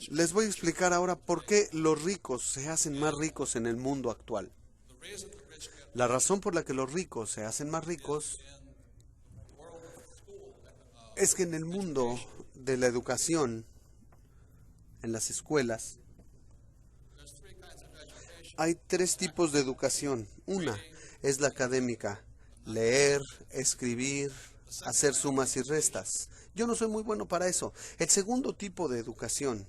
Les voy a explicar ahora por qué los ricos se hacen más ricos en el mundo actual. La razón por la que los ricos se hacen más ricos es que en el mundo de la educación, en las escuelas, hay tres tipos de educación. Una es la académica: leer, escribir, hacer sumas y restas. Yo no soy muy bueno para eso. El segundo tipo de educación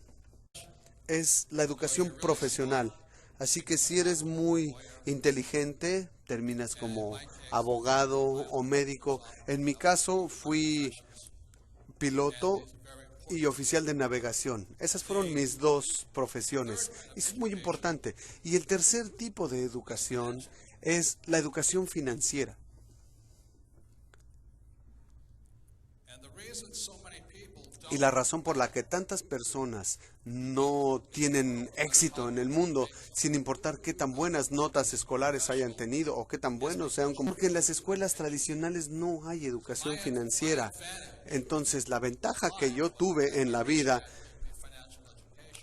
es la educación profesional. Así que si eres muy inteligente, terminas como abogado o médico. En mi caso fui piloto y oficial de navegación. Esas fueron mis dos profesiones. Y eso es muy importante. Y el tercer tipo de educación es la educación financiera. Y la razón por la que tantas personas no tienen éxito en el mundo, sin importar qué tan buenas notas escolares hayan tenido o qué tan buenos sean, como porque en las escuelas tradicionales no hay educación financiera. Entonces, la ventaja que yo tuve en la vida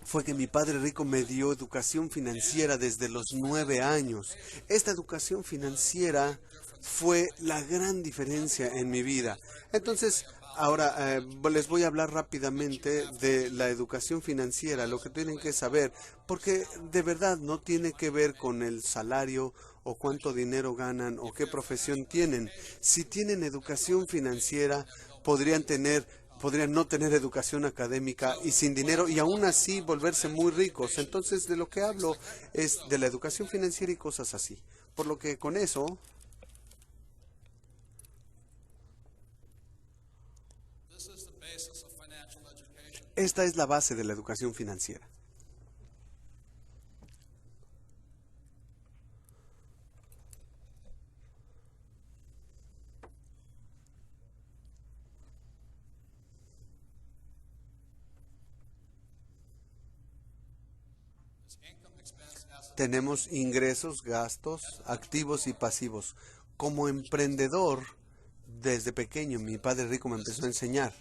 fue que mi padre rico me dio educación financiera desde los 9 años. Esta educación financiera fue la gran diferencia en mi vida. Entonces, ahora les voy a hablar rápidamente de la educación financiera, lo que tienen que saber, porque de verdad no tiene que ver con el salario o cuánto dinero ganan o qué profesión tienen. Si tienen educación financiera, podrían no tener educación académica y sin dinero y aún así volverse muy ricos. Entonces, de lo que hablo es de la educación financiera y cosas así. Por lo que con eso, esta es la base de la educación financiera. Tenemos ingresos, gastos, activos y pasivos. Como emprendedor, desde pequeño, mi padre rico me empezó a enseñar.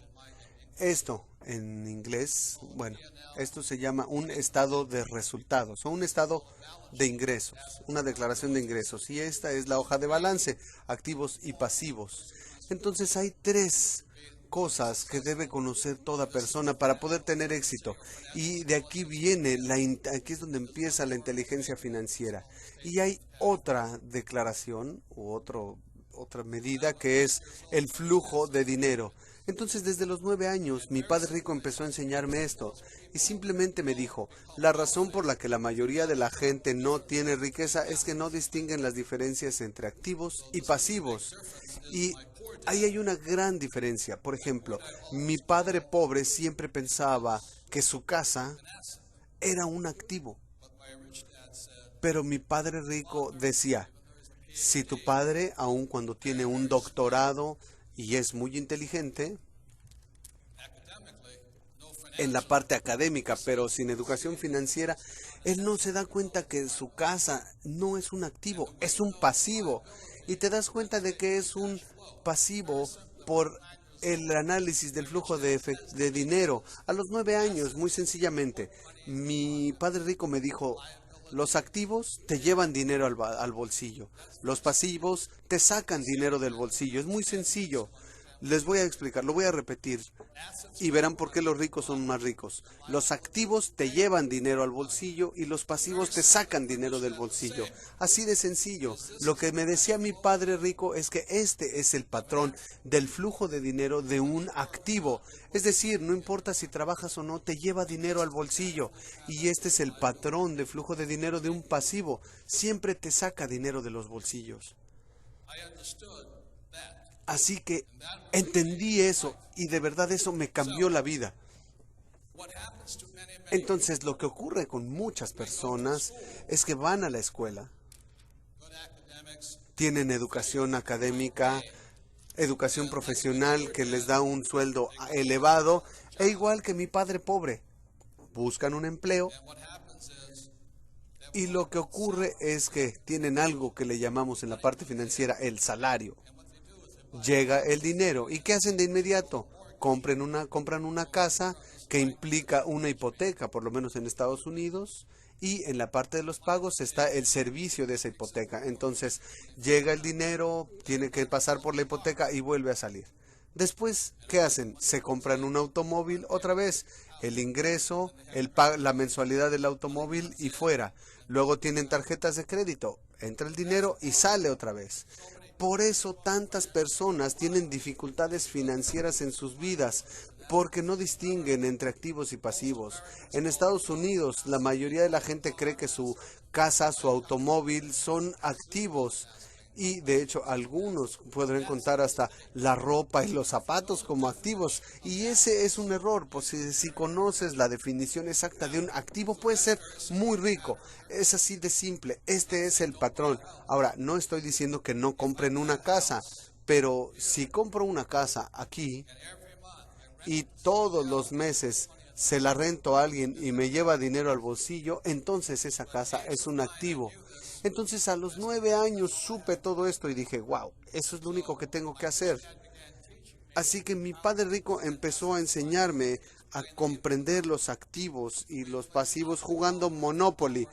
Esto, en inglés, bueno, esto se llama un estado de resultados o un estado de ingresos, una declaración de ingresos. Y esta es la hoja de balance, activos y pasivos. Entonces hay tres cosas que debe conocer toda persona para poder tener éxito. Y de aquí viene, aquí es donde empieza la inteligencia financiera. Y hay otra declaración u otra medida que es el flujo de dinero. Entonces, desde los 9 años, mi padre rico empezó a enseñarme esto y simplemente me dijo, la razón por la que la mayoría de la gente no tiene riqueza es que no distinguen las diferencias entre activos y pasivos. Y ahí hay una gran diferencia. Por ejemplo, mi padre pobre siempre pensaba que su casa era un activo, pero mi padre rico decía, si tu padre, aun cuando tiene un doctorado y es muy inteligente en la parte académica, pero sin educación financiera, él no se da cuenta que su casa no es un activo, es un pasivo. Y te das cuenta de que es un pasivo por el análisis del flujo de dinero. A los 9 años, muy sencillamente, mi padre rico me dijo, los activos te llevan dinero al bolsillo. Los pasivos te sacan dinero del bolsillo. Es muy sencillo. Les voy a explicar, lo voy a repetir y verán por qué los ricos son más ricos. Los activos te llevan dinero al bolsillo y los pasivos te sacan dinero del bolsillo. Así de sencillo. Lo que me decía mi padre rico es que este es el patrón del flujo de dinero de un activo. Es decir, no importa si trabajas o no, te lleva dinero al bolsillo. Y este es el patrón de flujo de dinero de un pasivo. Siempre te saca dinero de los bolsillos. Así que entendí eso y de verdad eso me cambió la vida. Entonces lo que ocurre con muchas personas es que van a la escuela, tienen educación académica, educación profesional que les da un sueldo elevado, e igual que mi padre pobre, buscan un empleo y lo que ocurre es que tienen algo que le llamamos en la parte financiera el salario. Llega el dinero. ¿Y qué hacen de inmediato? compran una casa que implica una hipoteca, por lo menos en Estados Unidos, y en la parte de los pagos está el servicio de esa hipoteca. Entonces llega el dinero, tiene que pasar por la hipoteca y vuelve a salir. Después, ¿qué hacen? Se compran un automóvil otra vez, el ingreso, la mensualidad del automóvil y fuera. Luego tienen tarjetas de crédito, entra el dinero y sale otra vez. Por eso tantas personas tienen dificultades financieras en sus vidas, porque no distinguen entre activos y pasivos. En Estados Unidos, la mayoría de la gente cree que su casa, su automóvil son activos. Y de hecho, algunos podrán contar hasta la ropa y los zapatos como activos. Y ese es un error, pues si conoces la definición exacta de un activo, puede ser muy rico. Es así de simple. Este es el patrón. Ahora, no estoy diciendo que no compren una casa, pero si compro una casa aquí y todos los meses se la rento a alguien y me lleva dinero al bolsillo, entonces esa casa es un activo. Entonces a los 9 años supe todo esto y dije, wow, eso es lo único que tengo que hacer. Así que mi padre rico empezó a enseñarme a comprender los activos y los pasivos jugando Monopoly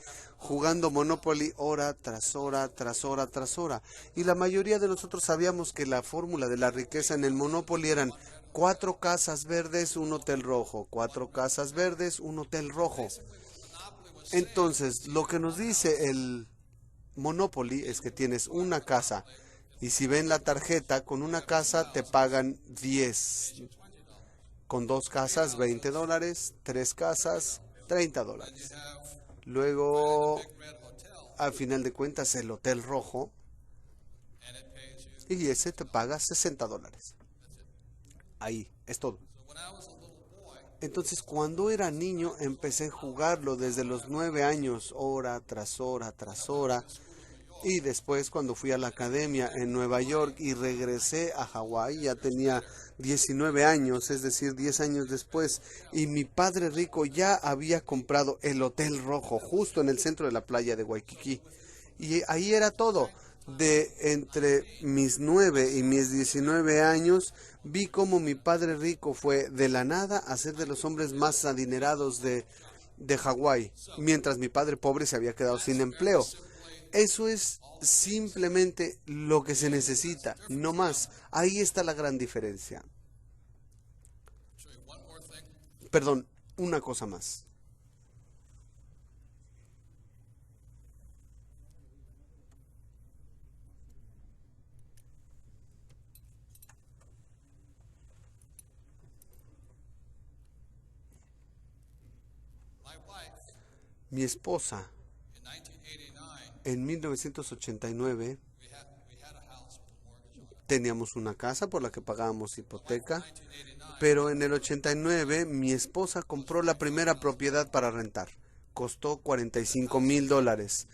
hora tras hora, tras hora, tras hora. Y la mayoría de nosotros sabíamos que la fórmula de la riqueza en el Monopoly eran 4 casas verdes, un hotel rojo, 4 casas verdes, un hotel rojo. Entonces, lo que nos dice el Monopoly es que tienes una casa y si ven la tarjeta, con una casa te pagan 10, con 2 casas $20, 3 casas $30. Luego, al final de cuentas, el hotel rojo y ese te paga $60. Ahí, es todo. Entonces, cuando era niño, empecé a jugarlo desde los 9 años, hora tras hora, tras hora. Y después, cuando fui a la academia en Nueva York y regresé a Hawái, ya tenía 19 años, es decir, 10 años después. Y mi padre rico ya había comprado el Hotel Rojo, justo en el centro de la playa de Waikiki. Y ahí era todo. De entre mis 9 y mis 19 años, vi cómo mi padre rico fue de la nada a ser de los hombres más adinerados de Hawái, mientras mi padre pobre se había quedado sin empleo. Eso es simplemente lo que se necesita, no más. Ahí está la gran diferencia. Perdón, una cosa más. Mi esposa, en 1989, teníamos una casa por la que pagábamos hipoteca, pero en el 89 mi esposa compró la primera propiedad para rentar. Costó $45,000.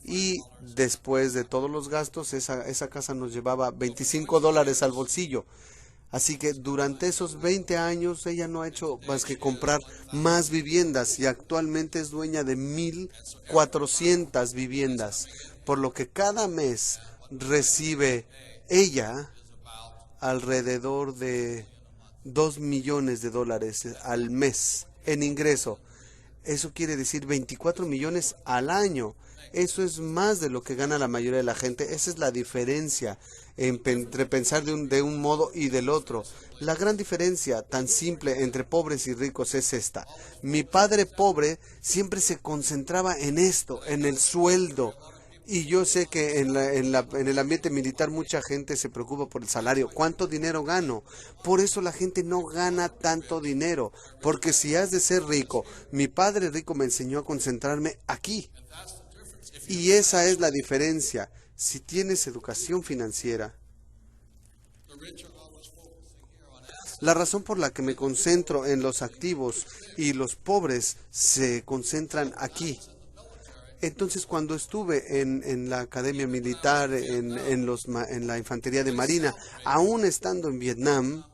Y después de todos los gastos, esa casa nos llevaba $25 al bolsillo. Así que durante esos 20 años ella no ha hecho más que comprar más viviendas y actualmente es dueña de 1,400 viviendas, por lo que cada mes recibe ella alrededor de $2 millones al mes en ingreso. Eso quiere decir 24 millones al año. Eso es más de lo que gana la mayoría de la gente. Esa es la diferencia entre pensar de un modo y del otro. La gran diferencia tan simple entre pobres y ricos es esta. Mi padre pobre siempre se concentraba en esto, en el sueldo. Y yo sé que en el ambiente militar mucha gente se preocupa por el salario. ¿Cuánto dinero gano? Por eso la gente no gana tanto dinero. Porque si has de ser rico, mi padre rico me enseñó a concentrarme aquí. Y esa es la diferencia. Si tienes educación financiera, la razón por la que me concentro en los activos y los pobres se concentran aquí. Entonces, cuando estuve en la academia militar, en la infantería de marina, aún estando en Vietnam,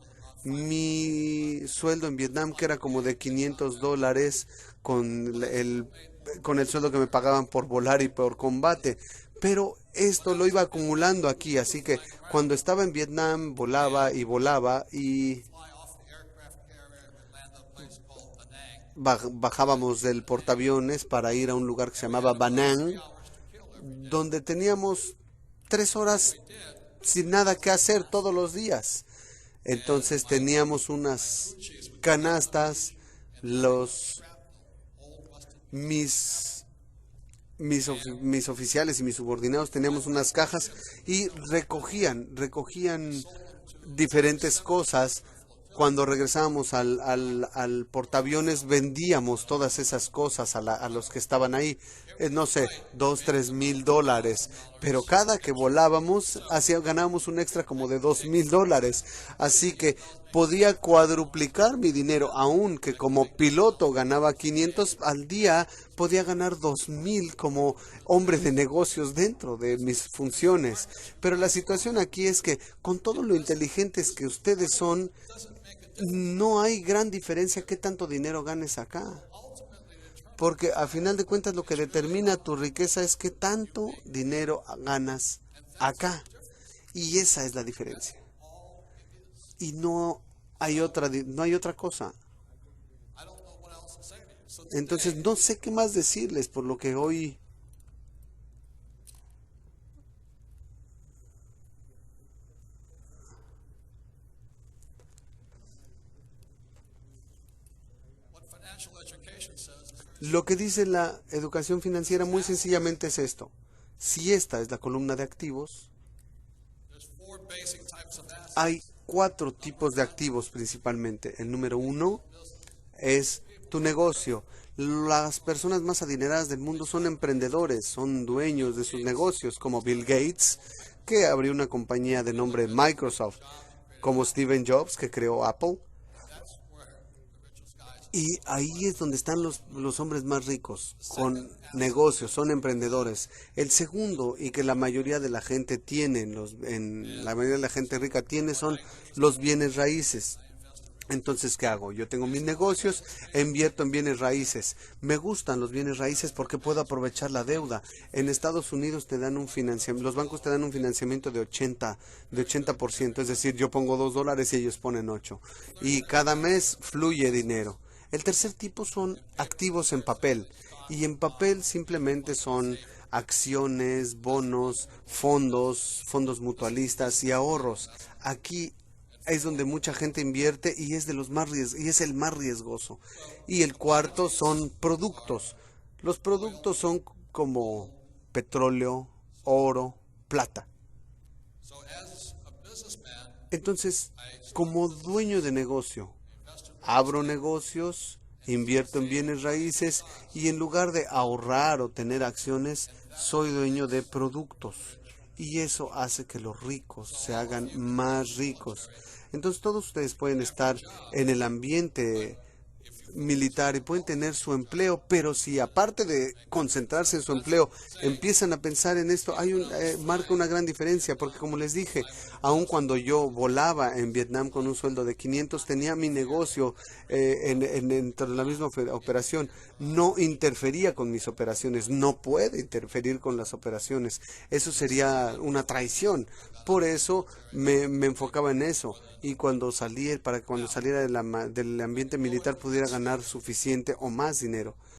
mi sueldo en Vietnam, que era como de $500 con el sueldo que me pagaban por volar y por combate, pero esto lo iba acumulando aquí, así que cuando estaba en Vietnam volaba y volaba y bajábamos del portaaviones para ir a un lugar que se llamaba Banán, donde teníamos 3 horas sin nada que hacer todos los días. Entonces teníamos unas canastas, los mis mis oficiales y mis subordinados teníamos unas cajas y recogían diferentes cosas. Cuando regresábamos al portaaviones vendíamos todas esas cosas a los que estaban ahí, no sé, 2, 3 mil dólares, pero cada que volábamos ganábamos un extra como de 2 mil dólares, así que podía cuadruplicar mi dinero, aun que como piloto ganaba 500 al día, podía ganar 2,000 como hombre de negocios dentro de mis funciones. Pero la situación aquí es que con todo lo inteligentes que ustedes son, no hay gran diferencia qué tanto dinero ganes acá. Porque a final de cuentas lo que determina tu riqueza es qué tanto dinero ganas acá. Y esa es la diferencia. Y no hay otra cosa. Entonces no sé qué más decirles por lo que hoy. Lo que dice la educación financiera muy sencillamente es esto. Si esta es la columna de activos, hay 4 tipos de activos principalmente. El número 1 es tu negocio. Las personas más adineradas del mundo son emprendedores, son dueños de sus negocios, como Bill Gates, que abrió una compañía de nombre Microsoft, como Steve Jobs, que creó Apple. Y ahí es donde están los hombres más ricos, con negocios, son emprendedores. El segundo, y que la mayoría de la gente tiene, la mayoría de la gente rica tiene, son los bienes raíces. Entonces, ¿qué hago? Yo tengo mis negocios, invierto en bienes raíces. Me gustan los bienes raíces porque puedo aprovechar la deuda. En Estados Unidos te dan un financiamiento, los bancos te dan un financiamiento de 80%, es decir, yo pongo $2 y ellos ponen 8. Y cada mes fluye dinero. El tercer tipo son activos en papel. Y en papel simplemente son acciones, bonos, fondos mutualistas y ahorros. Aquí es donde mucha gente invierte y es y es el más riesgoso. Y el cuarto son productos. Los productos son como petróleo, oro, plata. Entonces, como dueño de negocio, abro negocios, invierto en bienes raíces y en lugar de ahorrar o tener acciones, soy dueño de productos. Y eso hace que los ricos se hagan más ricos. Entonces todos ustedes pueden estar en el ambiente militar y pueden tener su empleo, pero si aparte de concentrarse en su empleo empiezan a pensar en esto, marca una gran diferencia, porque como les dije, aun cuando yo volaba en Vietnam con un sueldo de 500, tenía mi negocio dentro de la misma operación, no interfería con mis operaciones, no puede interferir con las operaciones, eso sería una traición. Por eso me enfocaba en eso y para que cuando saliera del ambiente militar pudiera ganar suficiente o más dinero.